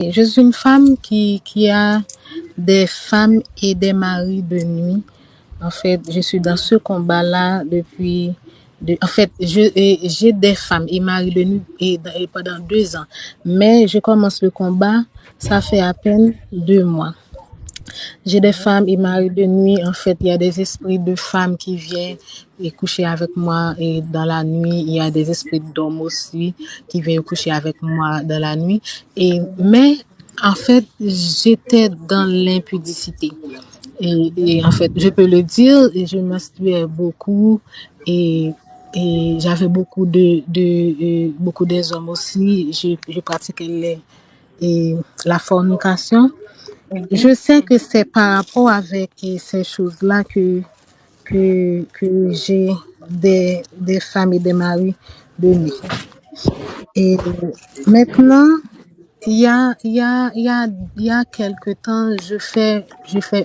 Je suis une femme qui a des femmes et des maris de nuit. En fait, je suis dans ce combat-là depuis. En fait, j'ai des femmes et maris de nuit et pendant 2 ans. Mais je commence le combat, ça fait à peine 2 mois. J'ai des Mhm. femmes et maris de nuit. En fait, il y a des esprits de femmes qui viennent et coucher avec moi et dans la nuit. Il y a des esprits d'hommes aussi qui viennent coucher avec moi dans la nuit. Mais en fait, j'étais dans l'impudicité. Mhm. En fait, je peux le dire, je masturbais beaucoup et, et j'avais beaucoup des hommes aussi. Je pratiquais la fornication. Mhm. Je sais que c'est par rapport avec ces choses-là que j'ai des femmes et des maris de nuit. Et maintenant, il y a quelque temps, je fais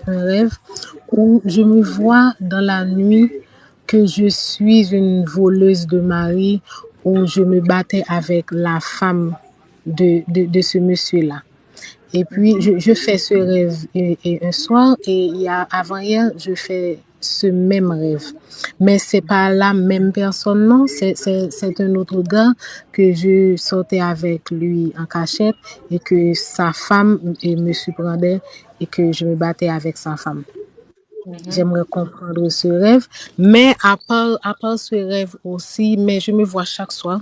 un rêve où je me vois dans la nuit que je suis une voleuse de mari, où je me battais avec la femme de ce monsieur-là. Et puis, Mhm. je fais ce rêve un soir et avant-hier, je fais ce même rêve. Mais c'est pas la même personne, non. C'est un autre gars que je sortais avec lui en cachette et que sa femme me surprenait et que je me battais avec sa femme. Mhm. J'aimerais comprendre ce rêve. Mais à part ce rêve aussi, mais je me vois chaque soir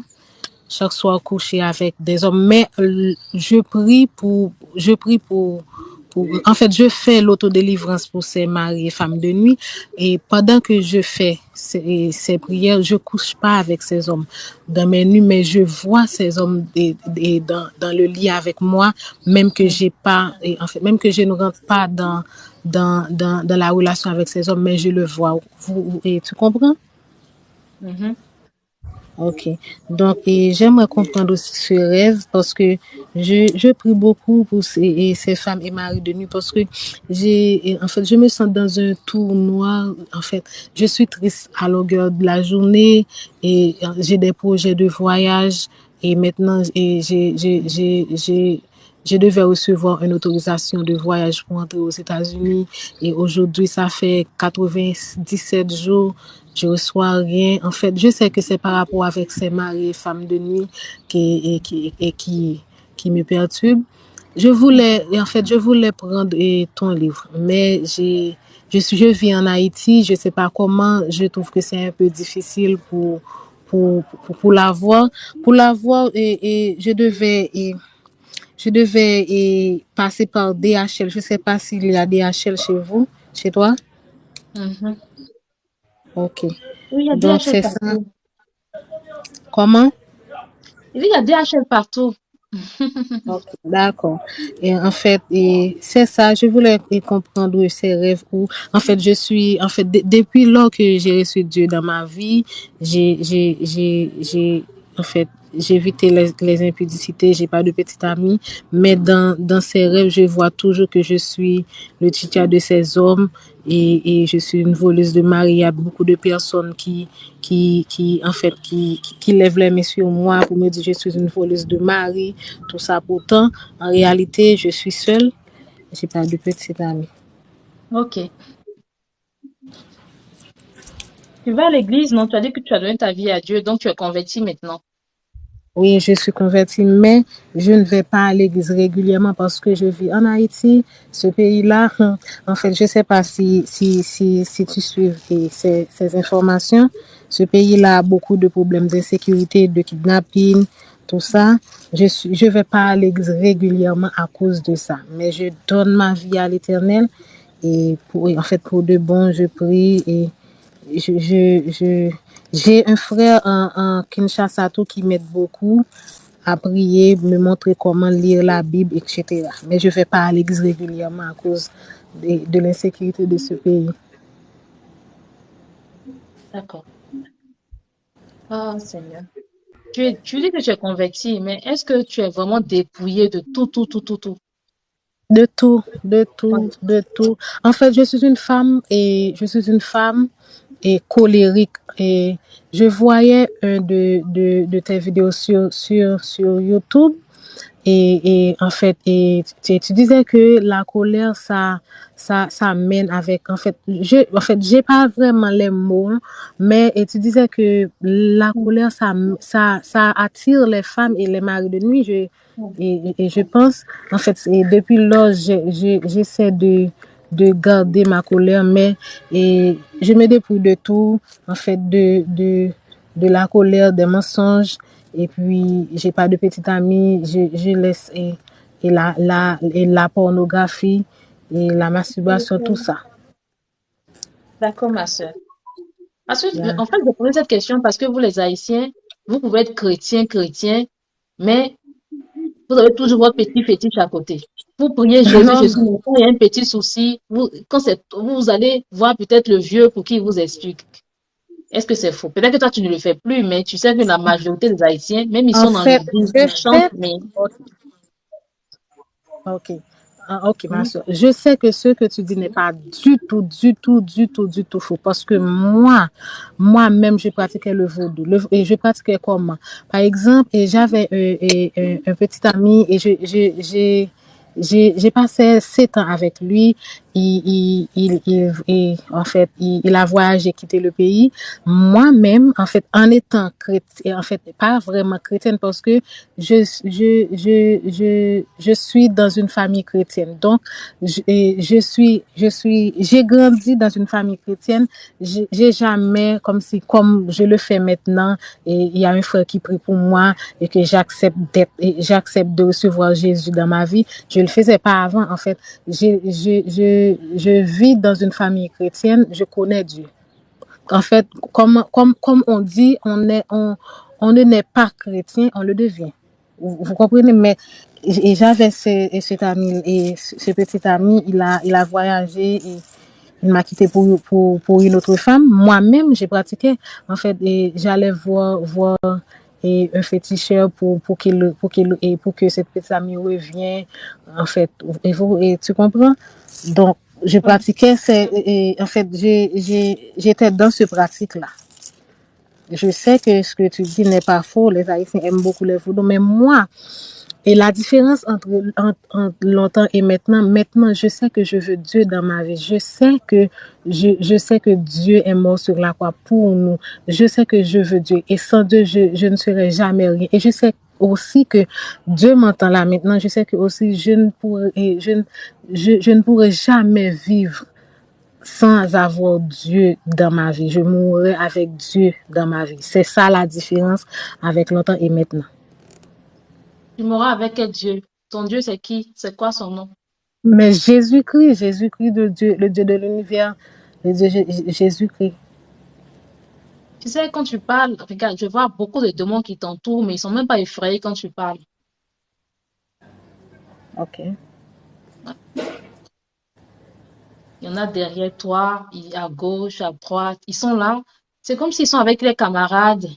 coucher avec des hommes. Mais en fait, je fais l'autodélivrance pour ces maris et femmes de nuit. Et pendant que je fais ces prières, je couche pas avec ces hommes dans mes nuits, mais je vois ces hommes dans le lit avec moi, même que j'ai pas, et en fait, même que je ne rentre pas dans la relation avec ces hommes, mais je le vois. Et tu comprends? Mhm. Ok. Donc, et j'aimerais comprendre aussi ce rêve parce que je prie beaucoup pour ces femmes et maris de nuit parce que en fait, je me sens dans un tour noir. En fait, je suis triste à longueur de la journée et j'ai des projets de voyage et maintenant, je devais recevoir une autorisation de voyage pour entrer aux États-Unis et aujourd'hui, ça fait 97 jours, je reçois rien. En fait, je sais que c'est par rapport avec ces maris et femmes de nuit qui me perturbent. Je voulais prendre ton livre, mais je vis en Haïti, je sais pas comment, je trouve que c'est un peu difficile pour l'avoir. Pour l'avoir, je devais passer par DHL. Je sais pas s'il y a DHL chez vous, chez toi. Mhm. Ok. Oui, il y a Donc, DHL c'est ça. partout. Comment? Il y a DHL partout. Ok, d'accord. Et en fait, c'est ça, je voulais comprendre ces rêves où, en fait, depuis lors que j'ai reçu Dieu dans ma vie, en fait, j'ai évité les impudicités, j'ai pas de petite amie, mais dans ces rêves, je vois toujours que je suis le titulaire de ces hommes et je suis une voleuse de mari. Il y a beaucoup de personnes qui lèvent les mains sur moi pour me dire que je suis une voleuse de mari, tout ça. Pourtant, en réalité, je suis seule. J'ai pas de petite amie. Ok. Tu vas à l'église, non? Tu as dit que tu as donné ta vie à Dieu, donc tu es converti maintenant. Oui, je suis convertie, mais je ne vais pas à l'église régulièrement parce que je vis en Haïti, ce pays-là. En fait, je ne sais pas si tu suis ces informations. Ce pays-là a beaucoup de problèmes d'insécurité, de kidnapping, tout ça. Je vais pas à l'église régulièrement à cause de ça, mais je donne ma vie à l'Éternel en fait, pour de bon, je prie et je, je, je, j'ai un frère en Kinshasa qui m'aide beaucoup à prier, me montrer comment lire la Bible, etc. Mais je ne vais pas à l'église régulièrement à cause de l'insécurité de ce pays. D'accord. Ah, Seigneur. Tu dis que tu es converti, mais est-ce que tu es vraiment dépouillé de tout, tout, tout, tout, tout? De tout, de Ouais. tout, de tout. En fait, je suis une femme et colérique et je voyais un de tes vidéos sur YouTube Et en fait, tu disais que la colère, ça mène avec, en fait, j'ai pas vraiment les mots, hein, mais et tu disais que la colère, ça attire les femmes et les maris de nuit. Et je pense, en fait, et depuis lors, j'essaie de garder ma colère, mais et je me dépouille de tout, en fait, de la colère, des mensonges. Et puis, j'ai pas de petite amie, je laisse et la pornographie et la masturbation, tout ça. D'accord, ma sœur. Ensuite, Yeah. en fait, je posais cette question parce que vous, les Haïtiens, vous pouvez être chrétien, mais vous avez toujours votre petit fétiche à côté. Vous priez Jésus, Non, Jésus, mais quand il y a un petit souci, vous allez voir peut-être le vieux pour qui il vous explique. Est-ce que c'est faux? Peut-être que toi, tu ne le fais plus, mais tu sais que la majorité des Haïtiens, même ils en sont dans fait, l'église, je ils chantent, sais, mais ok. Ah, ok, ma hmm, soeur. Je sais que ce que tu dis n'est pas du tout faux. Parce que moi-même, je pratiquais le vaudou. Et je pratiquais comment? Par exemple, et j'avais un petit ami et j'ai passé 7 ans avec lui. En fait, il a voyagé, quitté le pays. Moi-même, en fait, en étant chrétienne, en fait, pas vraiment chrétienne parce que je suis dans une famille chrétienne. Donc, j'ai grandi dans une famille chrétienne. J'ai jamais, comme je le fais maintenant, et il y a un frère qui prie pour moi et que j'accepte de recevoir Jésus dans ma vie. Je le faisais pas avant, en fait. Je vis dans une famille chrétienne, je connais Dieu. En fait, comme on dit, on ne naît pas chrétien, on le devient. Vous comprenez? Mais et j'avais cet ami, et ce petit ami, il a voyagé et il m'a quitté pour une autre femme. Moi-même, j'ai pratiqué. En fait, et j'allais voir et un féticheur pour que cette petite amie revienne. En fait, et tu comprends? Donc, je pratiquais, en fait, j'étais dans ce pratique-là. Je sais que ce que tu dis n'est pas faux. Les Haïtiens aiment beaucoup les vaudous, mais moi, et la différence entre longtemps et maintenant, je sais que je veux Dieu dans ma vie. Je sais que Dieu est mort sur la croix pour nous. Je sais que je veux Dieu. Et sans Dieu, je ne serai jamais rien. Et je sais aussi que Dieu m'entend là maintenant. Je sais que aussi je ne pourrai jamais vivre sans avoir Dieu dans ma vie. Je mourrai avec Dieu dans ma vie. C'est ça la différence avec longtemps et maintenant. tu mourras avec quel Dieu? Ton Dieu, c'est qui? C'est quoi son nom? Mais Jésus-Christ de Dieu, le Dieu de l'univers, le Dieu Jésus-Christ. Tu sais, quand tu parles, regarde, je vois beaucoup de démons qui t'entourent, mais ils sont même pas effrayés quand tu parles. OK. Il y en a derrière toi, à gauche, à droite. Ils sont là. C'est comme s'ils sont avec les camarades.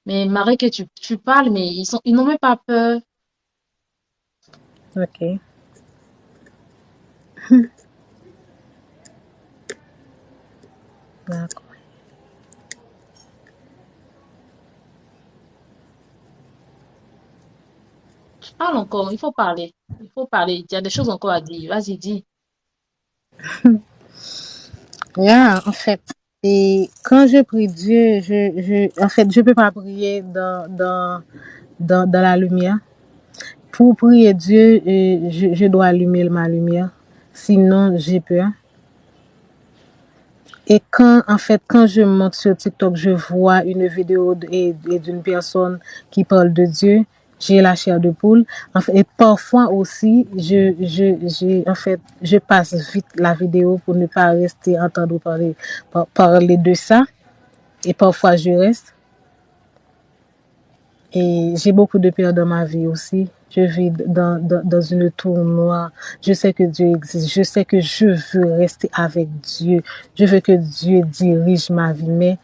Mais Marie, que tu parles, mais ils n'ont même pas peur. OK. D'accord. Parle encore, il faut parler. Il faut parler. Il y a des choses encore à dire. Vas-y, dis. Yeah, en fait. Et quand je prie Dieu, en fait, je peux pas prier dans la lumière. Pour prier Dieu, je dois allumer ma lumière. Sinon, j'ai peur. Et quand je monte sur TikTok, je vois une vidéo d'une personne qui parle de Dieu, j'ai la chair de poule. En fait, et parfois aussi, en fait, je passe vite la vidéo pour ne pas rester entendre parler de ça. Et parfois, je reste. Et j'ai beaucoup de peur dans ma vie aussi. Je vis dans une tour noire. Je sais que Dieu existe. Je sais que je veux rester avec Dieu. Je veux que Dieu dirige ma vie. Mais,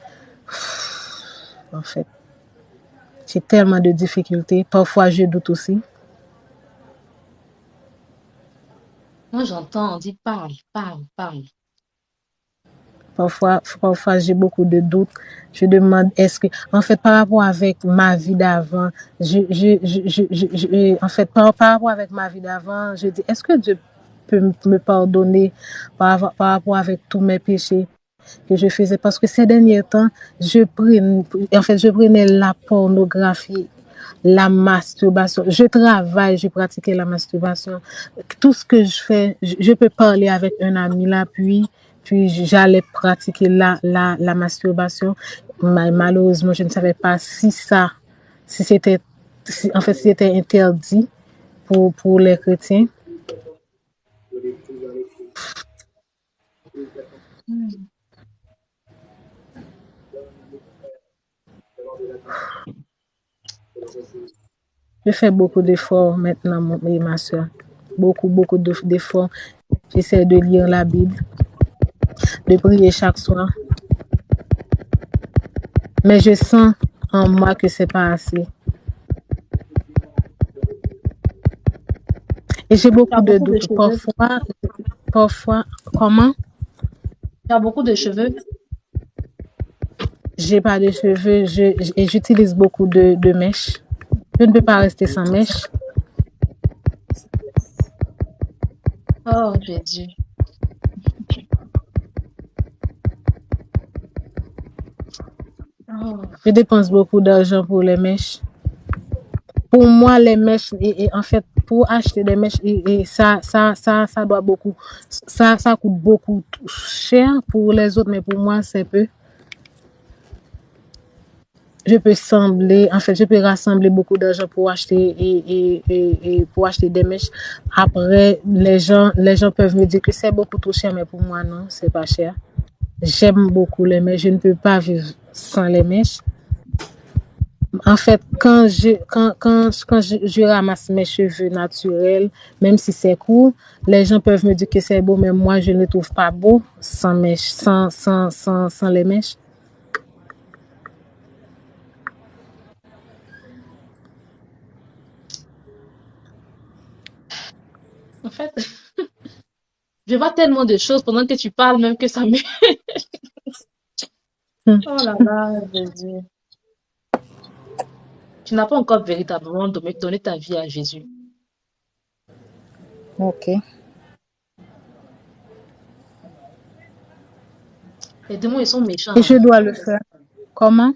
en fait, j'ai tellement de difficultés. Parfois, je doute aussi. Moi, j'entends, on dit parle, parle, parle. Parfois j'ai beaucoup de doutes. Je demande, en fait, par rapport avec ma vie d'avant, en fait, par rapport avec ma vie d'avant, je dis, est-ce que Dieu peut me pardonner par rapport avec tous mes péchés que je faisais? Parce que ces derniers temps, je prenais la pornographie, la masturbation. Je travaille, je pratiquais la masturbation. Tout ce que je fais, je peux parler avec un ami là, puis j'allais pratiquer la masturbation. Malheureusement, je ne savais pas si c'était, en fait, si c'était interdit pour les chrétiens. Je fais beaucoup d'efforts maintenant, ma soeur. Beaucoup d'efforts. J'essaie de lire la Bible, de prier chaque soir. Mais je sens en moi que c'est pas assez. Et j'ai beaucoup de doutes. Parfois, comment? Tu as beaucoup de cheveux? J'ai pas de cheveux et j'utilise beaucoup de mèches. Je ne peux pas rester sans mèches. Oh, Jésus. Oh. Je dépense beaucoup d'argent pour les mèches. Pour moi, les mèches, et en fait, pour acheter des mèches, ça doit beaucoup, ça coûte beaucoup cher pour les autres, mais pour moi, c'est peu. Je peux rassembler beaucoup d'argent pour acheter et pour acheter des mèches. Après, les gens peuvent me dire que c'est beaucoup trop cher, mais pour moi, non, c'est pas cher. J'aime beaucoup les mèches. Je ne peux pas vivre sans les mèches. En fait, quand je ramasse mes cheveux naturels, même si c'est court, les gens peuvent me dire que c'est beau, mais moi, je ne le trouve pas beau sans mèches, sans les mèches. En fait, je vois tellement de choses pendant que tu parles, même que ça me... Oh là là, Jésus. Tu n'as pas encore véritablement donné ta vie à Jésus. Ok. Les démons, ils sont méchants. Et je dois le faire. Comment?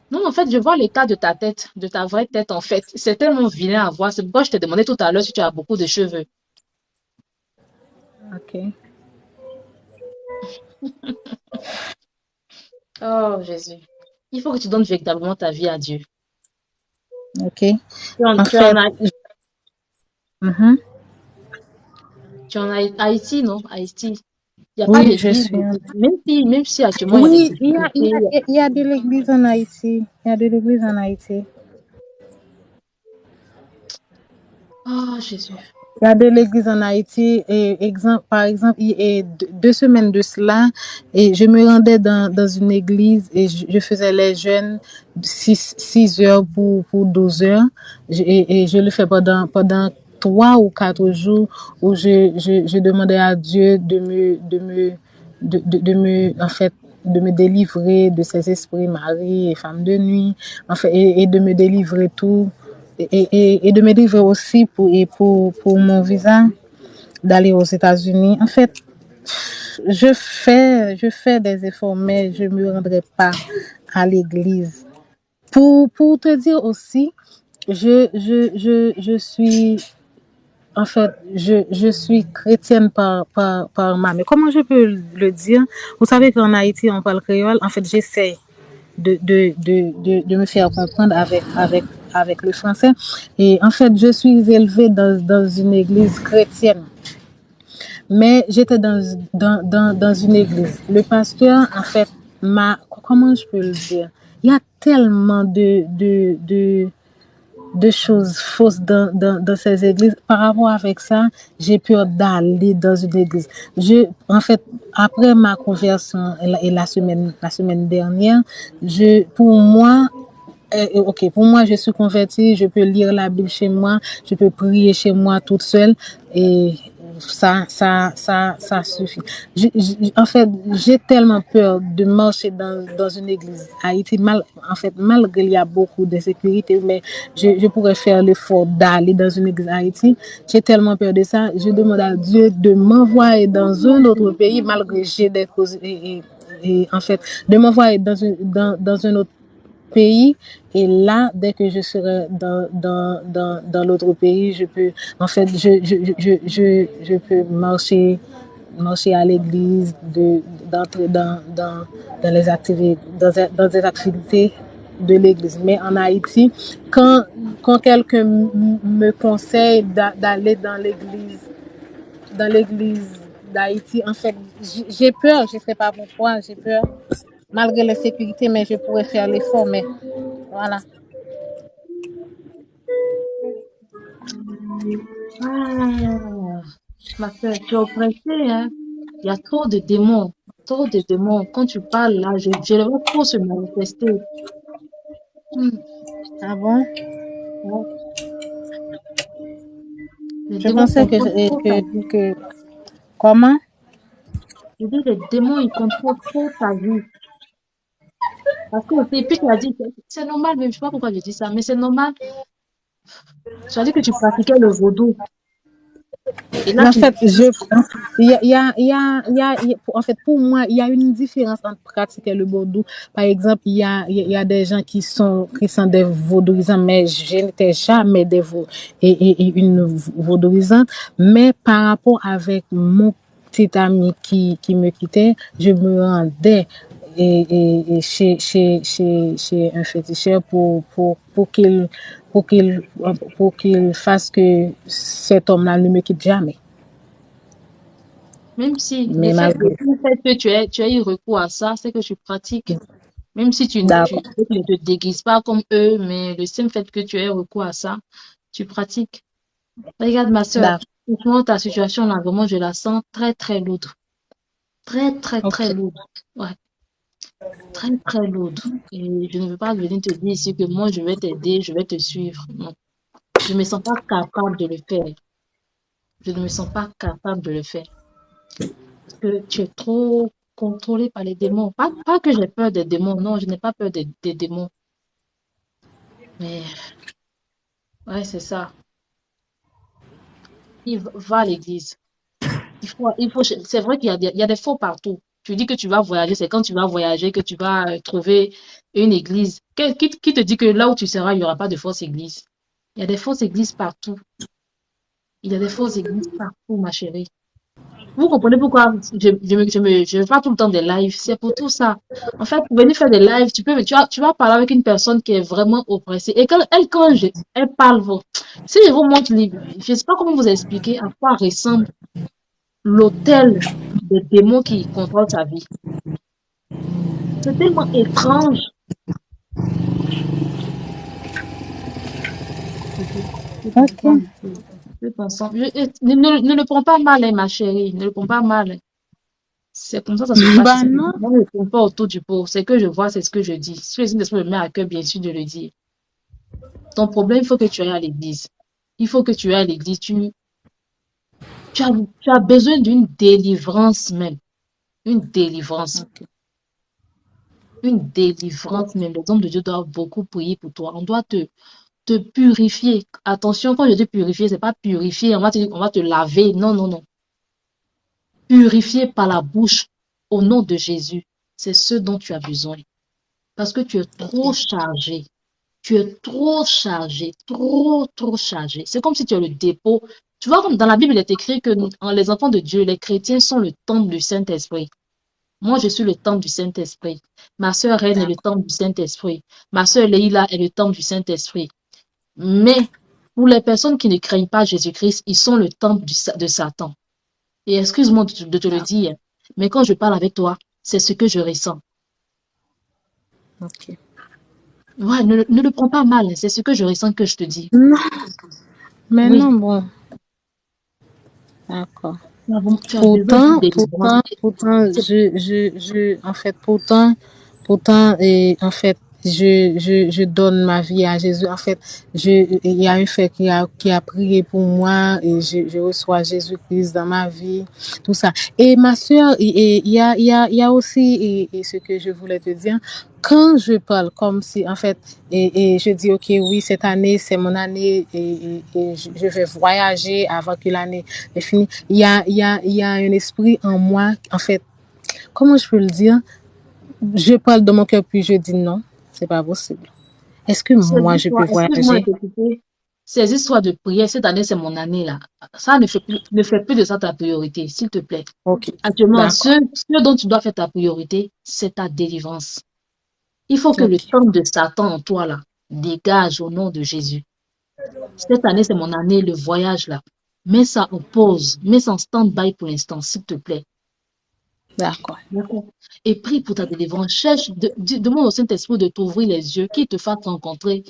Non, en fait, je vois l'état de ta tête, de ta vraie tête, en fait. C'est tellement vilain à voir. C'est pourquoi je t'ai demandé tout à l'heure si tu as beaucoup de cheveux. Ok. Oh, Jésus. Il faut que tu donnes véritablement ta vie à Dieu. Ok. Tu en, En tu en fait, as, mhm. tu en as Haïti, non? Haïti. Il n'y a pas Oui, je d'église. suis. Même si actuellement il y a des Oui, difficultés. il y a de l'église en Haïti. Il y a de l'église en Haïti. Oh, Jésus. Il y a de l'église en Haïti par exemple, il y a 2 semaines de cela, et je me rendais dans une église et je faisais les jeûnes 6 heures pour 12 heures. Et je le fais pendant 3 ou 4 jours où je demandais à Dieu en fait, de me délivrer de ces esprits mari et femme de nuit, en fait, et de me délivrer tout. Et de me livrer aussi pour mon visa d'aller aux États-Unis. En fait, je fais des efforts, mais je ne me rendrai pas à l'église. Pour te dire aussi, je suis, en fait, je suis chrétienne par ma mère. Comment je peux le dire? Vous savez qu'en Haïti, on parle créole. En fait, j'essaie de me faire comprendre avec le français. Et en fait, je suis élevée dans une église chrétienne. Mais j'étais dans une église. Le pasteur, en fait, comment je peux le dire? Il y a tellement de choses fausses dans ces églises. Par rapport avec ça, j'ai peur d'aller dans une église. En fait, après ma conversion et la semaine dernière, pour moi, pour moi, je suis convertie, je peux lire la Bible chez moi, je peux prier chez moi toute seule, et ça suffit. En fait, j'ai tellement peur de marcher dans une église à Haïti. Malgré il y a beaucoup de sécurité, mais je pourrais faire l'effort d'aller dans une église à Haïti. J'ai tellement peur de ça. Je demande à Dieu de m'envoyer dans un autre pays, malgré j'ai des causes et en fait, de m'envoyer dans un autre pays. Et là, dès que je serai dans l'autre pays, je peux, en fait, je peux marcher à l'église, d'entrer dans les activités, dans des activités de l'église. Mais en Haïti, quand quelqu'un me conseille d'aller dans l'église d'Haïti, en fait, j'ai peur, je ne sais pas pourquoi, j'ai peur, malgré la sécurité, mais je pourrais faire l'effort, mais voilà. Ah, ma soeur, tu es oppressée, hein. Il y a trop de démons. Trop de démons. Quand tu parles là, je les vois trop se manifester. Hmm, Ah bon? ouais. Les Je démons pensais que, contrôlent trop ta vie. comment? Je dis, les démons, ils contrôlent trop ta vie. Parce que, et puis tu as dit, c'est normal, mais je sais pas pourquoi je dis ça, mais c'est normal. Tu as dit que tu pratiquais le vaudou. Et là, En fait, en fait, pour moi, il y a une différence entre pratiquer le vaudou. Par exemple, il y a des gens qui sont des vaudouisants, mais je n'étais jamais et une vaudouisante. Mais par rapport avec mon petit ami qui me quittait, je me rendais et chez un féticheur pour qu'il fasse que cet homme-là ne me quitte jamais. même si Mais malgré le fait que tu as eu recours à ça, c'est que tu pratiques. Même si d'accord, tu ne te déguises pas comme eux, mais le simple fait que tu aies recours à ça, tu pratiques. Regarde, ma soeur, d'accord, franchement, ta situation là, vraiment, je la sens très, très lourde. Très, très, très ok, lourde. Ouais, très, très lourde. Et je ne veux pas venir te dire ici que moi, je vais t'aider, je vais te suivre. Non. Je ne me sens pas capable de le faire. Je ne me sens pas capable de le faire. Parce que tu es trop contrôlé par les démons. Pas que j'ai peur des démons. Non, je n'ai pas peur des démons. Mais, ouais, c'est ça. Il va à l'église. C'est vrai il y a des faux partout. Tu dis que tu vas voyager, c'est quand tu vas voyager que tu vas trouver une église. Qui te dit que là où tu seras, il n'y aura pas de fausses églises? Il y a des fausses églises partout. Il y a des fausses églises partout, ma chérie. Vous comprenez pourquoi je fais pas tout le temps des lives. C'est pour tout ça. En fait, pour venir faire des lives, tu vas parler avec une personne qui est vraiment oppressée. Et elle parle, si je vous montre, je sais pas comment vous expliquer à quoi ressemble l'hôtel des démons qui contrôlent sa vie. C'est tellement étrange. Je ok. comprends. Je comprends. Ne le prends pas mal, hein, ma chérie. Ne le prends pas mal. C'est comme ça se passe. Bah non, Moi, je ne tourne pas autour du pot. C'est que je vois, c'est ce que je dis. Si le Saint-Esprit me met à cœur, bien sûr, de le dire. Ton problème, il faut que tu ailles à l'église. Il faut que tu ailles à l'église. Tu as besoin d'une délivrance même. Une délivrance. Une délivrance même. Les hommes de Dieu doivent beaucoup prier pour toi. On doit te purifier. Attention, quand je dis purifier, c'est pas purifier, on va te laver. Non, non, non. Purifier par la bouche au nom de Jésus. C'est ce dont tu as besoin. Parce que tu es trop chargé. Tu es trop chargé, trop, trop chargé. C'est comme si tu es le dépôt. Tu vois, comme dans la Bible, il est écrit que les enfants de Dieu, les chrétiens sont le temple du Saint-Esprit. Moi, je suis le temple du Saint-Esprit. Ma sœur Reine est le temple du Saint-Esprit. Ma sœur Leïla est le temple du Saint-Esprit. Mais pour les personnes qui ne craignent pas Jésus-Christ, ils sont le temple de Satan. Et excuse-moi de te le dire, mais quand je parle avec toi, c'est ce que je ressens. ok. Ouais, ne le prends pas mal, c'est ce que je ressens que je te dis. Non, mais Oui, non, bon, d'accord. tu as besoin d'une délivrance. Pourtant, en fait, pourtant, et en fait, je donne ma vie à Jésus. En fait, il y a un frère qui a prié pour moi et je reçois Jésus-Christ dans ma vie, tout ça. Et ma sœur, il y a aussi, et ce que je voulais te dire, quand je parle comme si, en fait, et je dis, OK, oui, cette année, c'est mon année et je vais voyager avant que l'année est finie, il y a un esprit en moi, en fait, comment je peux le dire? Je parle de mon cœur puis je dis non, c'est pas possible. Est-ce que Ces moi, je peux histoires, excuse-moi de voyager? te couper, ces histoires de prière, cette année, c'est mon année là. Ça ne fait plus de ça ta priorité, s'il te plaît. OK, Actuellement, d'accord. ce dont tu dois faire ta priorité, c'est ta délivrance. Il faut que le OK, temps de Satan en toi là dégage au nom de Jésus. Cette année, c'est mon année, le voyage là. Mets ça en pause, mets ça en stand-by pour l'instant, s'il te plaît. d'accord. D'accord. Et prie pour ta délivrance. Cherche, demande au Saint-Esprit de t'ouvrir les yeux, qu'il te fasse rencontrer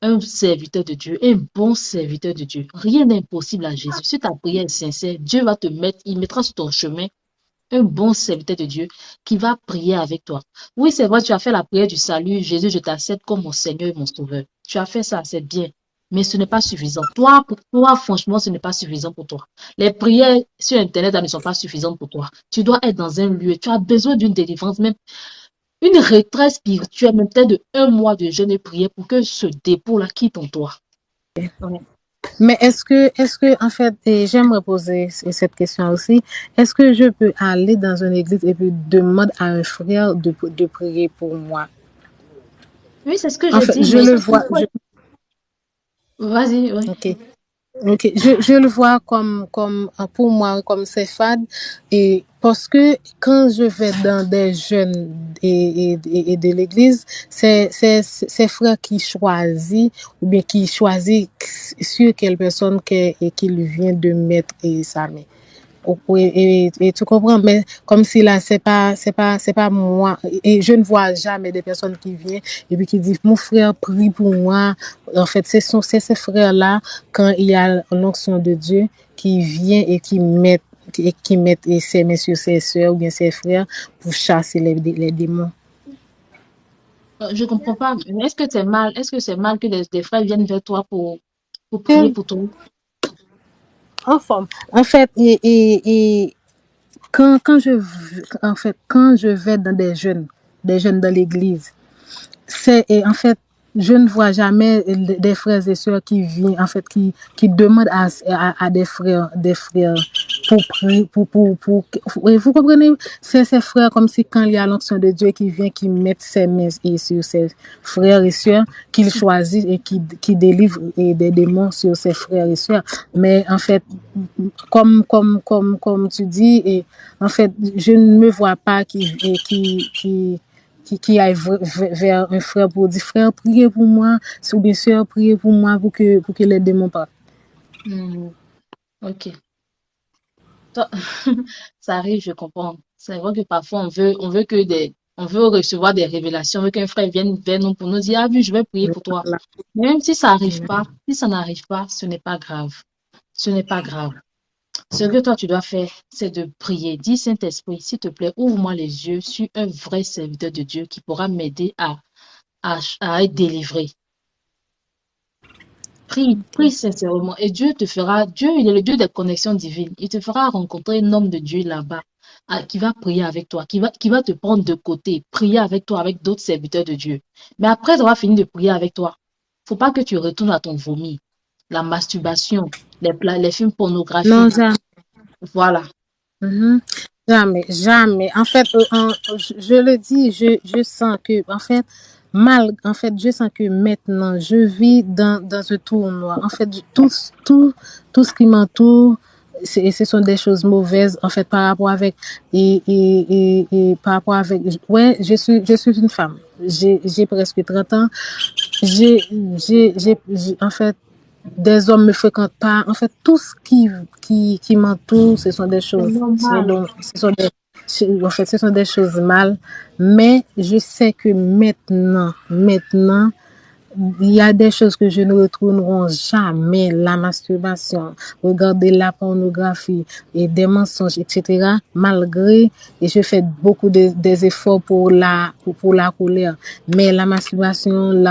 un serviteur de Dieu, un bon serviteur de Dieu. Rien n'est impossible à Jésus. Si ta prière est sincère, Dieu va te mettre, il mettra sur ton chemin un bon serviteur de Dieu qui va prier avec toi. Oui, c'est vrai, tu as fait la prière du salut. Jésus, je t'accepte comme mon Seigneur et mon Sauveur. Tu as fait ça, c'est bien. Mais ce n'est pas suffisant. Toi, pour toi, franchement, ce n'est pas suffisant pour toi. Les prières sur Internet ne sont pas suffisantes pour toi. Tu dois être dans un lieu. Tu as besoin d'une délivrance, même une retraite spirituelle, même peut-être de 1 mois de jeûne et prière pour que ce dépôt-là quitte en toi. Ouais. Mais est-ce que, en fait, et j'aimerais poser cette question aussi, est-ce que je peux aller dans une église et puis demander à un frère de prier pour moi? Oui, c'est ce que En j'ai fait, dit, je mais le vois, vas-y, oui. OK. Ok, je le vois pour moi, comme c'est fade. Et parce que quand je vais dans des jeunes et de l'église, c'est frère qui choisit, ou bien qui choisit sur quelle personne qu'il vient de mettre sa main. Oui, et tu comprends, mais comme si là, c'est pas moi. Et je ne vois jamais des personnes qui viennent et puis qui disent, mon frère prie pour moi. En fait, c'est ces frères-là, quand il y a l'onction de Dieu, qui vient et qui mettent ses messieurs, ses soeurs ou bien ses frères pour chasser les démons. Je comprends pas. Est-ce que c'est mal que des frères viennent vers toi pour prier pour toi? En fait, quand je vais dans des jeunes dans l'église, et en fait, je ne vois jamais des frères et sœurs qui viennent, en fait, qui demandent à des frères pour prier, oui, vous comprenez? C'est ces frères comme si quand il y a l'onction de Dieu qui vient, qui met ses mains sur ses frères et sœurs, qu'il choisit et qui délivre des démons sur ses frères et sœurs. Mais en fait, comme tu dis, et en fait, je ne me vois pas qui aille vers un frère pour dire, frère, priez pour moi, ou bien sœur, priez pour moi pour que les démons partent. Hmm, ok. Ça, ça arrive, je comprends. C'est vrai que parfois on veut recevoir des révélations, on veut qu'un frère vienne vers nous pour nous dire, ah oui, je vais prier pour toi. Voilà. Même si ça arrive pas, si ça n'arrive pas, ce n'est pas grave. Ce n'est pas grave. Ce que toi tu dois faire, c'est de prier. Dis Saint-Esprit, s'il te plaît, ouvre-moi les yeux sur un vrai serviteur de Dieu qui pourra m'aider à être délivré. Prie, prie sincèrement et Dieu te fera, Dieu, il est le Dieu des connexions divines. Il te fera rencontrer un homme de Dieu là-bas qui va prier avec toi, qui va te prendre de côté, prier avec toi, avec d'autres serviteurs de Dieu. Mais après avoir fini de prier avec toi, faut pas que tu retournes à ton vomi, la masturbation, les films Non, pornographiques. jamais. Voilà. Mhm. Jamais, jamais. En fait, je le dis, je sens que, en fait, je sens que maintenant, je vis dans un tournoi. En fait, tout ce qui m'entoure, ce sont des choses mauvaises, en fait, par rapport avec, par rapport avec, ouais, je suis une femme. J'ai presque 30 ans. En fait, des hommes me fréquentent pas. En fait, tout ce qui m'entoure, ce sont des C'est choses, normal. en fait, ce sont des choses mal. Mais je sais que maintenant, il y a des choses que je ne retournerai jamais, la masturbation, regarder la pornographie et des mensonges, etc. Malgré, et je fais beaucoup des efforts pour la colère. Mais la masturbation,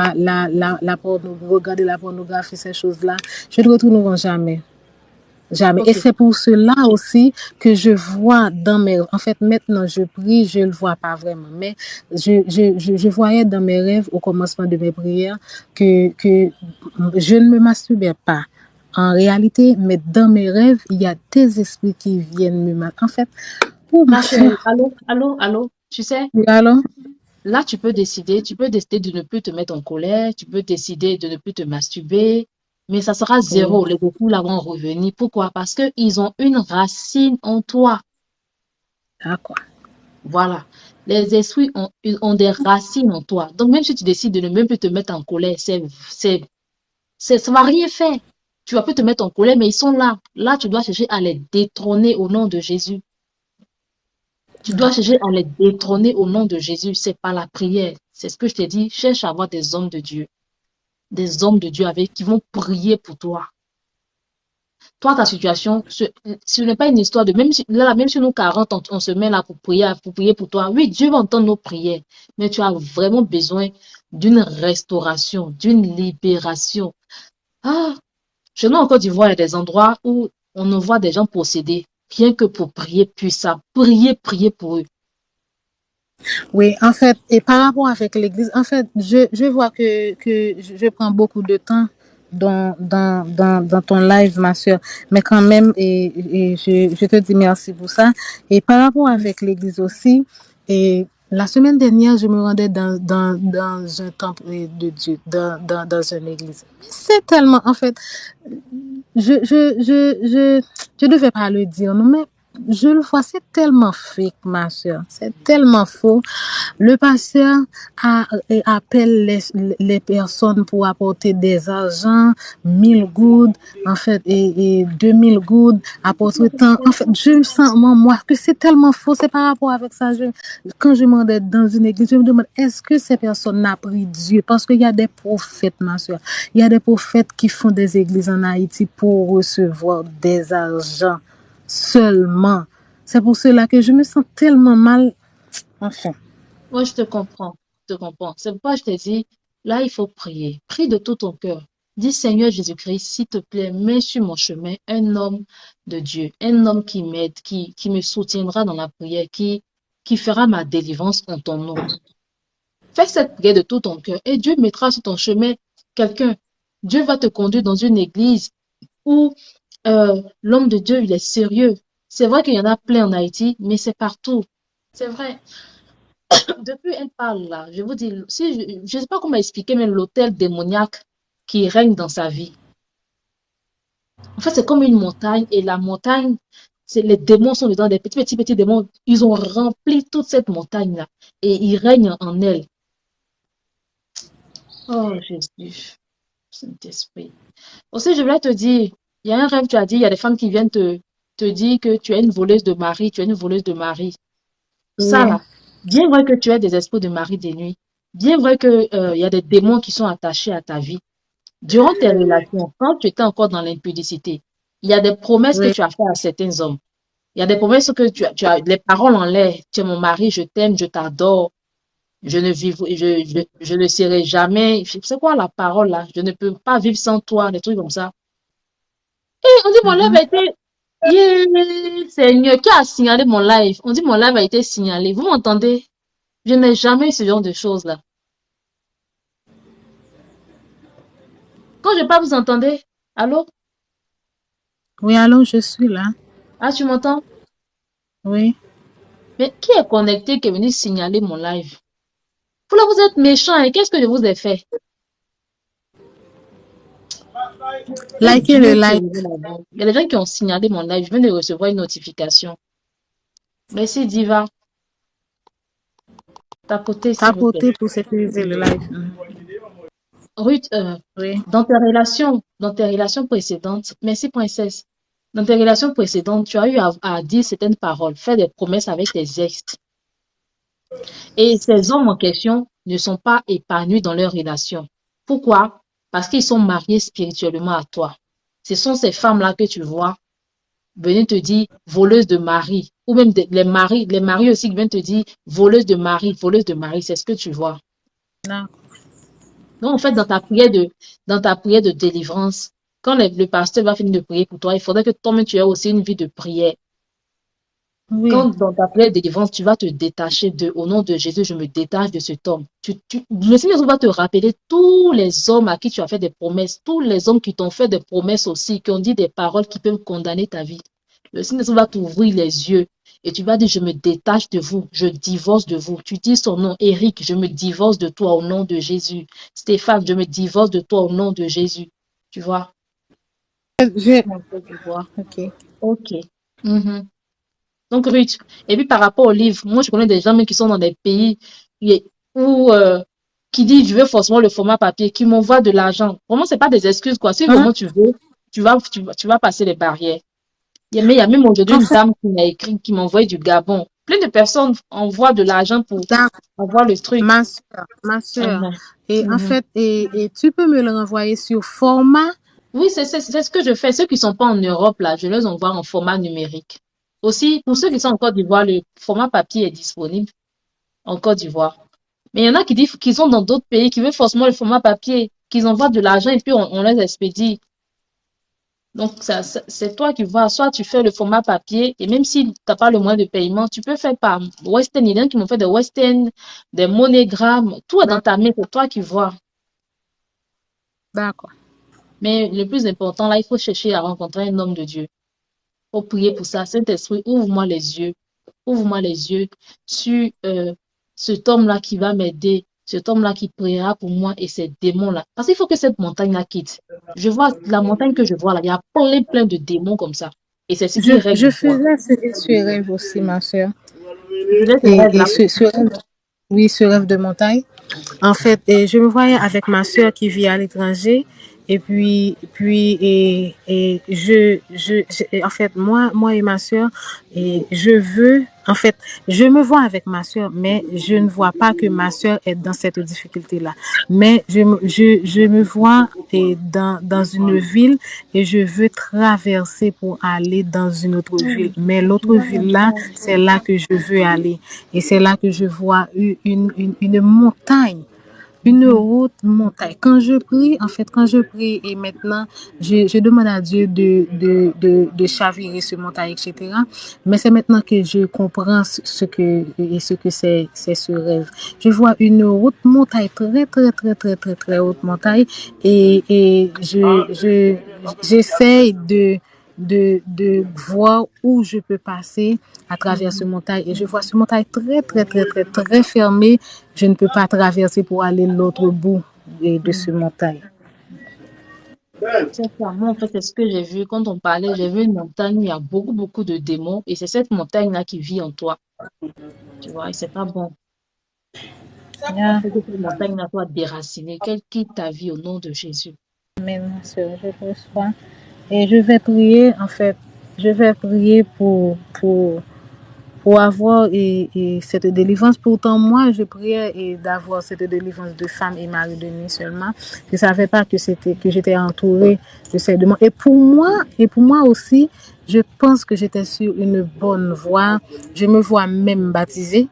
regarder la pornographie, ces choses-là, je ne retournerai jamais. Jamais. Et Ok. c'est pour cela aussi que je vois dans mes rêves. En fait, maintenant, je prie, je ne le vois pas vraiment. Mais je voyais dans mes rêves, au commencement de mes prières, que je ne me masturbais pas. En réalité, mais dans mes rêves, il y a des esprits qui viennent me masturber. En fait, oh ma Ma chérie, soeur. allô, allô, allô. Tu sais, Alors, là, tu peux décider de ne plus te mettre en colère, tu peux décider de ne plus te masturber, mais ça sera oui, zéro. Les défauts là vont revenir. Pourquoi? Parce qu'ils ont une racine en toi. d'accord. Voilà. Les esprits ils ont des racines en toi. Donc, même si tu décides de ne même plus te mettre en colère, ça va rien faire. Tu vas plus te mettre en colère, mais ils sont là. Là, tu dois chercher à les détrôner au nom de Jésus. Tu dois chercher à les détrôner au nom de Jésus. C'est pas la prière. C'est ce que je t'ai dit. Cherche à avoir des hommes de Dieu. Des hommes de Dieu avec qui vont prier pour toi. Toi, ta situation, ce n'est pas une histoire de, même si, là, même si nous 40, on se met là pour prier pour toi. Oui, Dieu va entendre nos prières. Mais tu as vraiment besoin d'une restauration, d'une libération. Ah, chez nous en Côte d'Ivoire, il y a des endroits où on ne voit des gens possédés, rien que pour prier puissant. Prier pour eux. Oui, en fait, et par rapport avec l'Église, en fait, je vois que je prends beaucoup de temps dans ton live, ma soeur. Mais quand même, et je te dis merci pour ça. Et par rapport avec l'Église aussi, et la semaine dernière, je me rendais dans un temple de Dieu, dans une église. C'est tellement, en fait, je devais pas le dire, non, mais je le vois, c'est tellement fake, ma soeur. C'est tellement faux. Le pasteur appelle les personnes pour apporter des argents, 1000 gouttes, en fait, et 2000 gouttes, apporter tant. En fait, je me sens, moi, que c'est tellement faux. C'est par rapport avec ça. Quand je m'en dans une église, je me demande, est-ce que ces personnes n'ont pris Dieu? Parce qu'il y a des prophètes, ma soeur. Il y a des prophètes qui font des églises en Haïti pour recevoir des argents seulement. C'est pour cela que je me sens tellement mal. Enfin. Moi, je te comprends. Je te comprends. C'est pourquoi je te dis, là, il faut prier. Prie de tout ton cœur. Dis, Seigneur Jésus-Christ, s'il te plaît, mets sur mon chemin un homme de Dieu, un homme qui m'aide, qui me soutiendra dans la prière, qui fera ma délivrance en ton nom. Fais cette prière de tout ton cœur et Dieu mettra sur ton chemin quelqu'un. Dieu va te conduire dans une église où l'homme de Dieu, il est sérieux. C'est vrai qu'il y en a plein en Haïti, mais c'est partout. C'est vrai. Depuis elle parle là, je vous dis, si je sais pas comment expliquer, mais l'hôtel démoniaque qui règne dans sa vie. En fait, c'est comme une montagne et la montagne, c'est les démons sont dedans, des petits démons. Ils ont rempli toute cette montagne là et ils règnent en elle. Oh Jésus, Saint-Esprit. Aussi, je voulais te dire, il y a un rêve, tu as dit, il y a des femmes qui viennent te dire que tu es une voleuse de mari, tu es une voleuse de mari. Ça Oui. là, bien vrai que tu as des esprits de mari des nuits, bien vrai que il y a des démons qui sont attachés à ta vie. Durant tes relations, quand tu étais encore dans l'impudicité, il y a des promesses que Oui. tu as faites à certains hommes. Il y a des promesses que tu as les paroles en l'air. Tu es mon mari, je t'aime, je t'adore, je ne vivrai, je ne serai jamais. C'est quoi la parole là? Je ne peux pas vivre sans toi, des trucs comme ça. Et on dit mon live Mhm. a été, yeah, Seigneur, qui a signalé mon live? On dit mon live a été signalé. Vous m'entendez? Je n'ai jamais eu ce genre de choses là. Quand je parle, vous entendez? Allô? Oui, alors je suis là. Ah, tu m'entends? Oui. Mais qui est connecté qui est venu signaler mon live? Vous là, vous êtes méchant et qu'est-ce que je vous ai fait? Que Likez Dieu le te like. révèle la vérité. Il y a des gens qui ont signalé mon live. Je viens de recevoir une notification. Merci, Diva. Tapoter, s'il vous plaît. Tapoter pour sécuriser le live. Mhm. Ruth, Oui. dans tes relations précédentes, merci, princesse. Dans tes relations précédentes, tu as eu à dire certaines paroles, faire des promesses avec tes ex. Et ces hommes en question ne sont pas épanouis dans leurs relations. Pourquoi? Parce qu'ils sont mariés spirituellement à toi. Ce sont ces femmes-là que tu vois venir te dire voleuse de mari. Ou même les maris aussi qui viennent te dire voleuse de mari, c'est ce que tu vois. Non. Donc, en fait, dans ta prière de délivrance, quand le pasteur va finir de prier pour toi, il faudrait que toi-même tu aies aussi une vie de prière. Oui. Quand dans ta prière de délivrance, tu vas te détacher au nom de Jésus, je me détache de cet homme. Le Seigneur va te rappeler tous les hommes à qui tu as fait des promesses, tous les hommes qui t'ont fait des promesses aussi, qui ont dit des paroles qui peuvent condamner ta vie. Le Seigneur va t'ouvrir les yeux et tu vas dire, je me détache de vous, je divorce de vous. Tu dis son nom, Eric, je me divorce de toi au nom de Jésus. Stéphane, je me divorce de toi au nom de Jésus. Tu vois? Je... Tu vois? Ok. Ok. Mhm. Donc, Ruth, et puis par rapport au livre, moi je connais des gens même qui sont dans des pays où, qui disent je veux forcément le format papier, qui m'envoient de l'argent. Vraiment, c'est pas des excuses, quoi. Si Hein? vraiment tu veux, tu vas passer les barrières. Mais il y a même aujourd'hui En une fait, dame qui m'a écrit, qui m'envoie du Gabon. Plein de personnes envoient de l'argent pour d'accord. avoir le truc. Ma soeur. Mhm. Et en Mhm. fait, et tu peux me le renvoyer sur format. Oui, c'est ce que je fais. Ceux qui sont pas en Europe, là, je les envoie en format numérique. Aussi, pour ceux qui sont en Côte d'Ivoire, le format papier est disponible en Côte d'Ivoire. Mais il y en a qui disent qu'ils sont dans d'autres pays, qui veulent forcément le format papier, qu'ils envoient de l'argent et puis on les expédie. Donc, c'est toi qui vois. Soit tu fais le format papier et même si tu n'as pas le moyen de paiement, tu peux faire par Western. Il y en a qui m'ont fait des Western, des MoneyGram. Tout est dans ta main, c'est toi qui vois. D'accord. Mais le plus important, là, il faut chercher à rencontrer un homme de Dieu. Il faut prier pour ça. Saint-Esprit, ouvre-moi les yeux. Ouvre-moi les yeux sur cet homme-là qui va m'aider, cet homme-là qui priera pour moi et ces démons-là. Parce qu'il faut que cette montagne-là quitte. Je vois la montagne que je vois là, il y a plein de démons comme ça. Et c'est ce qui règne Je en toi. faisais ce rêve aussi, ma soeur. Tu faisais ce rêve-là. Et oui, ce rêve de montagne. En fait, je me voyais avec ma sœur qui vit à l'étranger. En fait, moi et ma sœur, en fait, je me vois avec ma sœur, mais je ne vois pas que ma sœur est dans cette difficulté-là. Mais je me vois dans une ville et je veux traverser pour aller dans une autre ville. Mais l'autre ville-là, c'est là que je veux aller. Et c'est là que je vois une montagne, une Mhm. haute montagne. Quand je prie et maintenant, je demande à Dieu de chavirer ce montagne, etc. Mais c'est maintenant que je comprends ce que c'est ce rêve. Je vois une haute montagne, très haute montagne et j'essaye de voir où je peux passer à travers ce Mhm. montagne. Et je vois ce montagne très fermée. Je ne peux pas traverser pour aller l'autre bout de ce Mhm. montagne. C'est ça. Moi, en fait, c'est ce que j'ai vu quand on parlait. J'ai vu une montagne où il y a beaucoup de démons. Et c'est cette montagne-là qui vit en toi. Tu vois, et c'est pas bon. Il Yeah. faut que cette montagne-là soit déracinée. Qu'elle quitte ta vie au nom de Jésus. Amen, ma soeur, je reçois. Et je vais prier, en fait, je vais prier pour avoir cette délivrance. Pourtant, moi, je priais d'avoir cette délivrance de femme et mari de nuit seulement. Je ne savais pas que j'étais entourée de ces demandes. Et pour moi aussi, je pense que j'étais sur une bonne voie. Je me vois même baptisée.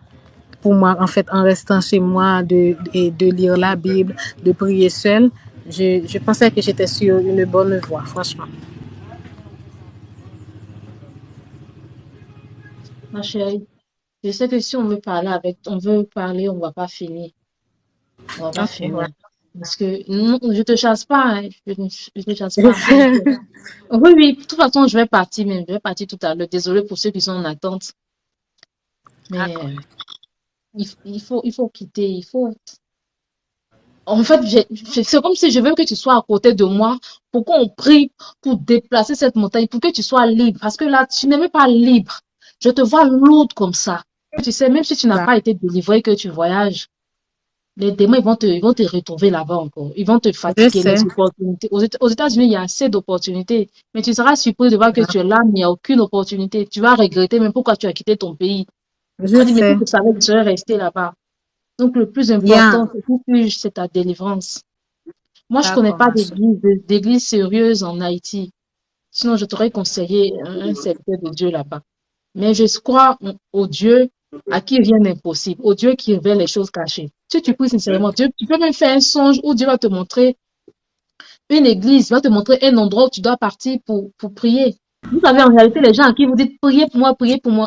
Pour moi, en fait, en restant chez moi, de lire la Bible, de prier seule, je pensais que j'étais sur une bonne voie, franchement. Ma chérie, je sais que si on veut parler, on va pas finir. On va pas Ok, ouais. finir. Parce que non, je te chasse pas, hein. Je te chasse pas. Oui, oui, de toute façon, je vais partir, mais je vais partir tout à l'heure. Désolée pour ceux qui sont en attente. Mais D'accord. il faut quitter. En fait, c'est comme si je veux que tu sois à côté de moi pour qu'on prie pour déplacer cette montagne, pour que tu sois libre. Parce que là, tu n'es même pas libre. Je te vois lourde comme ça. Tu sais, même si tu n'as pas été délivré, que tu voyages, les démons, ils vont te retrouver là-bas encore. Ils vont te Je fatiguer. sais. Les opportunités. Aux États-Unis, il y a assez d'opportunités. Mais tu seras surpris de voir que tu es là, mais il n'y a aucune opportunité. Tu vas regretter même pourquoi tu as quitté ton pays. Tu Je vas dire, mais si sais. tu savais que tu serais resté là-bas. Donc, le plus Yeah. important, c'est que c'est ta délivrance. Moi, je connais D'accord, pas ma soeur. d'église sérieuse en Haïti. Sinon, je t'aurais conseillé un secteur de Dieu là-bas. Mais je crois au Dieu à qui rien n'est impossible, au Dieu qui révèle les choses cachées. Si tu pries sincèrement, Dieu, tu peux même faire un songe où Dieu va te montrer une église, va te montrer un endroit où tu dois partir pour prier. Vous savez, en réalité, les gens à qui vous dites priez pour moi,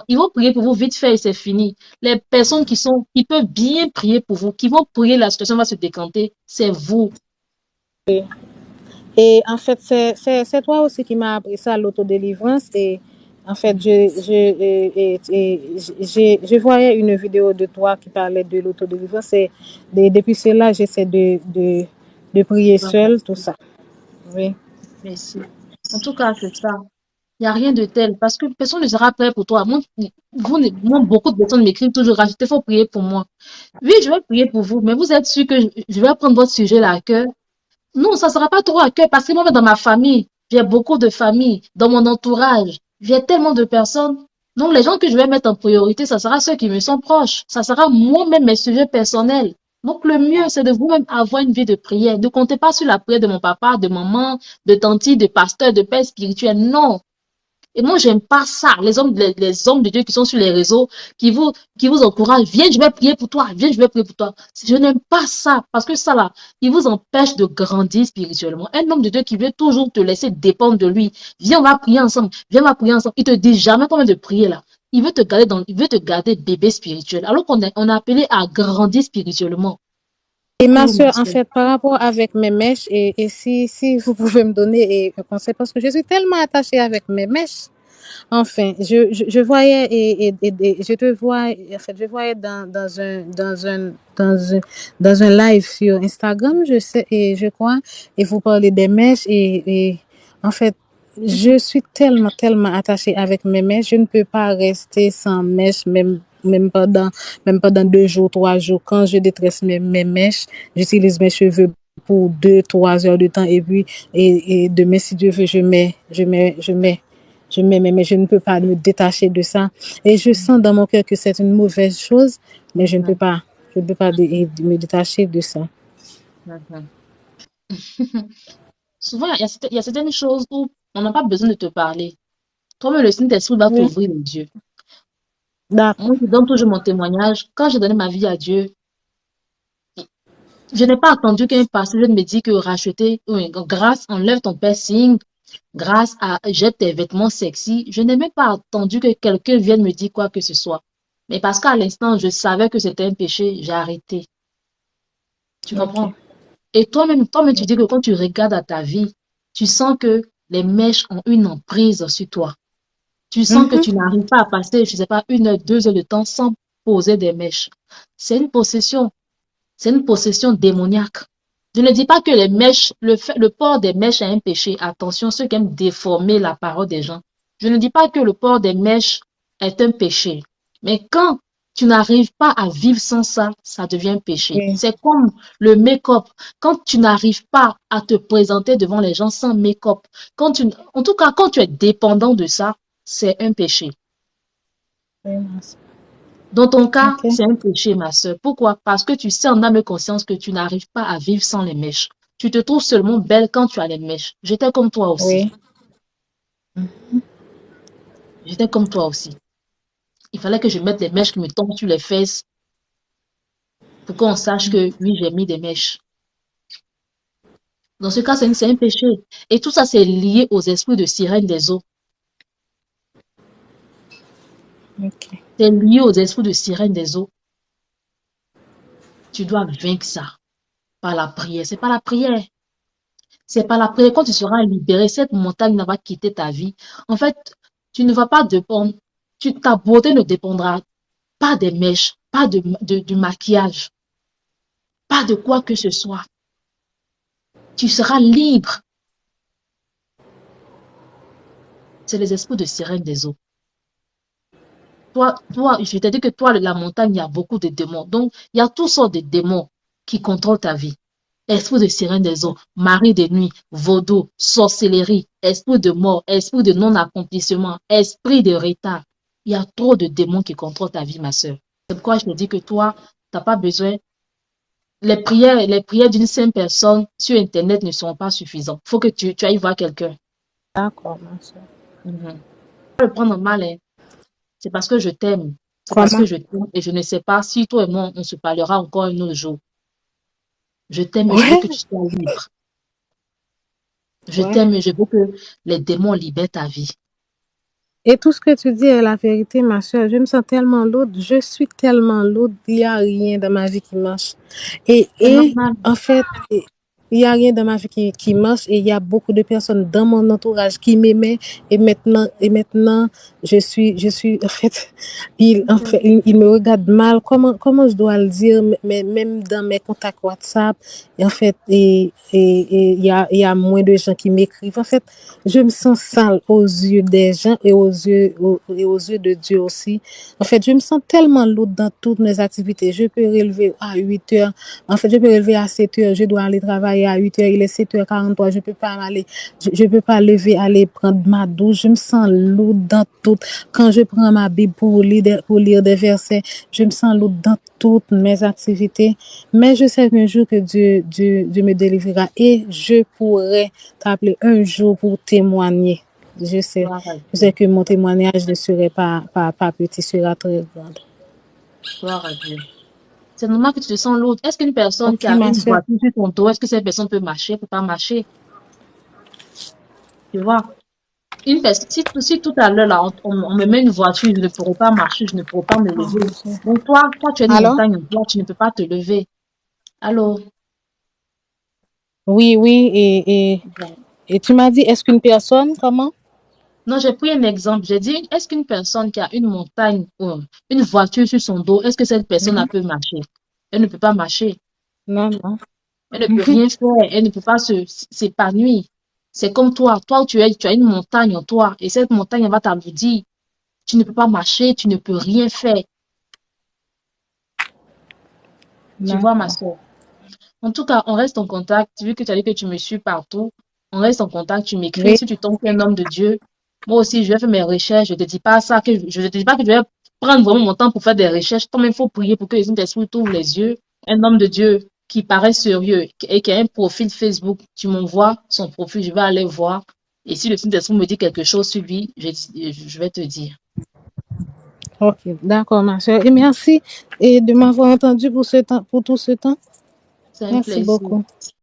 ils vont prier pour vous vite fait et c'est fini. Les personnes qui peuvent bien prier pour vous, qui vont prier, la situation va se décanter, c'est vous. Et en fait, c'est toi aussi qui m'as appris ça, l'autodélivrance. Et en fait, je voyais une vidéo de toi qui parlait de l'autodélivrance. Et depuis cela, j'essaie de prier seul, tout ça. Oui. Merci. En tout cas, c'est ça. Il n'y a rien de tel parce que personne ne sera prêt pour toi. Moi, beaucoup de personnes m'écrivent toujours, il faut prier pour moi. Oui, je vais prier pour vous, mais vous êtes sûr que je vais prendre votre sujet là à cœur? Non, ça ne sera pas trop à cœur parce que moi, dans ma famille, j'ai beaucoup de familles, dans mon entourage, j'ai tellement de personnes. Donc, les gens que je vais mettre en priorité, ça sera ceux qui me sont proches. Ça sera moi-même mes sujets personnels. Donc, le mieux, c'est de vous-même avoir une vie de prière. Ne comptez pas sur la prière de mon papa, de maman, de tante, de pasteur, de père spirituel. Non. Et moi, j'aime pas ça. Les hommes de Dieu qui sont sur les réseaux, qui vous encouragent. Viens, je vais prier pour toi. Viens, je vais prier pour toi. Je n'aime pas ça. Parce que ça, là, il vous empêche de grandir spirituellement. Un homme de Dieu qui veut toujours te laisser dépendre de lui. Viens, on va prier ensemble. Viens, on va prier ensemble. Il te dit jamais combien de prier, là. Il veut te garder bébé spirituel. Alors on est appelé à grandir spirituellement. Et ma Oh, ma soeur, en soeur. fait, par rapport avec mes mèches, et si vous pouvez me donner un conseil, parce que je suis tellement attachée avec mes mèches. Enfin, je voyais et je te vois, en fait, je voyais dans un live sur Instagram, je sais, et je crois, et vous parlez des mèches et en fait, je suis tellement attachée avec mes mèches, je ne peux pas rester sans mèches, même pendant 2 jours, 3 jours. Quand je détresse mes mèches, j'utilise mes cheveux pour 2, 3 heures de temps et puis, et demain, si Dieu veut, je m'aime, mais je ne peux pas me détacher de ça. Et je sens dans mon cœur que c'est une mauvaise chose, mais Mhm, je ne peux pas me détacher de ça. mhm. Souvent, il y a certaines choses où on n'a pas besoin de te parler. Toi-même, le Saint-Esprit va Oui, t'ouvrir les yeux. Moi, d'accord. je donne toujours mon témoignage. Quand j'ai donné ma vie à Dieu, je n'ai pas attendu qu'un pasteur me dise que racheter, oui, grâce, enlève ton piercing, grâce à jette tes vêtements sexy. Je n'ai même pas attendu que quelqu'un vienne me dire quoi que ce soit. Mais parce qu'à l'instant, je savais que c'était un péché, j'ai arrêté. Tu Ok. comprends? Et toi-même, tu dis que quand tu regardes à ta vie, tu sens que les mèches ont une emprise sur toi. Tu sens que Mhm. tu n'arrives pas à passer, je ne sais pas, 1 heure, 2 heures de temps sans poser des mèches. C'est une possession. C'est une possession démoniaque. Je ne dis pas que les mèches, le port des mèches est un péché. Attention, ceux qui aiment déformer la parole des gens. Je ne dis pas que le port des mèches est un péché. Mais quand tu n'arrives pas à vivre sans ça, ça devient un péché. Oui, C'est comme le make-up. Quand tu n'arrives pas à te présenter devant les gens sans make-up, en tout cas, quand tu es dépendant de ça, c'est un péché. oui, Dans ton cas, ok. c'est un péché, ma sœur. Pourquoi? Parce que tu sais en âme et conscience que tu n'arrives pas à vivre sans les mèches. Tu te trouves seulement belle quand tu as les mèches. J'étais comme toi aussi. Oui, J'étais comme toi aussi. Il fallait que je mette les mèches qui me tombent sur les fesses pour qu'on sache que oui, j'ai mis des mèches. Dans ce cas, c'est un péché. Et tout ça, c'est lié aux esprits de sirène des eaux. ok. C'est lié aux esprits de sirène des eaux. Tu dois vaincre ça par la prière. C'est pas la prière. C'est par la prière, quand tu seras libéré, cette montagne va quitter ta vie. En fait, tu ne vas pas dépendre, ta beauté ne dépendra pas des mèches, pas du maquillage, pas de quoi que ce soit. Tu seras libre. C'est les esprits de sirène des eaux. Je t'ai dit que toi, la montagne, il y a beaucoup de démons. Donc, il y a toutes sortes de démons qui contrôlent ta vie. Esprit de sirène des eaux, mari de nuit, vaudou, sorcellerie, esprit de mort, esprit de non-accomplissement, esprit de retard. Il y a trop de démons qui contrôlent ta vie, ma sœur. C'est pourquoi je te dis que toi, tu n'as pas besoin les prières d'une seule personne sur Internet ne seront pas suffisantes. Il faut que tu ailles voir quelqu'un. D'accord, ma soeur. Pas le prendre mal, hein. C'est parce que je t'aime. C'est parce que Comment? je t'aime et je ne sais pas si toi et moi, on se parlera encore un autre jour. Je t'aime et je veux Ouais, que tu sois libre. Je ouais. t'aime et je veux que les démons libèrent ta vie. Et tout ce que tu dis est la vérité, ma soeur. Je me sens tellement lourde. Je suis tellement lourde. Il n'y a rien dans ma vie qui marche. C'est Et normal. en fait, il n'y a rien dans ma vie qui marche. Et il y a beaucoup de personnes dans mon entourage qui m'aimaient. Et maintenant, en fait, il me regarde mal. Comment je dois le dire? Mais même dans mes contacts WhatsApp, en fait, il y a moins de gens qui m'écrivent. En fait, je me sens sale aux yeux des gens et aux yeux de Dieu aussi. En fait, je me sens tellement lourde dans toutes mes activités. Je peux relever à 8 heures. En fait, je peux relever à 7 heures. Je dois aller travailler à 8 heures. Il est 7h43. Je peux pas aller, je peux pas lever, aller prendre ma douche. Je me sens lourde dans tout. Quand je prends ma Bible pour lire des versets, je me sens lourde dans toutes mes activités. Mais je sais qu'un jour que Dieu me délivrera et je pourrai t'appeler un jour pour témoigner. Je sais, Gloire à je Dieu. sais que mon témoignage ne serait pas petit, sera très grand. Gloire à Dieu. C'est normal que tu te sens lourde. Est-ce qu'une personne qui Ok, a ma une soeur. voiture sur son dos, est-ce que cette personne peut marcher, peut pas marcher? Tu vois? Une personne, si tout à l'heure, là, on me met une voiture, je ne pourrais pas marcher, je ne pourrais pas me lever. Donc, toi, tu as une Alors? montagne en toi, tu ne peux pas te lever. Alors, Oui, oui, et tu m'as dit, est-ce qu'une personne, comment? non, j'ai pris un exemple. J'ai dit, est-ce qu'une personne qui a une montagne ou une voiture sur son dos, est-ce que cette personne elle Mhm. peut marcher? Elle ne peut pas marcher. Non, non. Elle ne peut rien faire. Elle ne peut pas s'épanouir. C'est comme toi. Toi, tu as une montagne en toi et cette montagne elle va t'alourdir. Tu ne peux pas marcher, tu ne peux rien faire. Tu vois, ma D'accord. soeur. En tout cas, on reste en contact. Vu que tu as dit que tu me suis partout, on reste en contact. Tu m'écris Oui, si tu tombes sur un homme de Dieu. Moi aussi, je vais faire mes recherches. Je te dis pas ça, je te dis pas que je vais prendre vraiment mon temps pour faire des recherches. Toi-même, il faut prier pour que les Saint-Esprit t'ouvre les yeux. Un homme de Dieu qui paraît sérieux et qui a un profil Facebook, tu m'envoies son profil, je vais aller voir. Et si le Saint-Esprit me dit quelque chose sur lui, je vais te dire. ok, d'accord, ma soeur. Et merci de m'avoir entendu pour tout ce temps. C'est un Merci plaisir. beaucoup.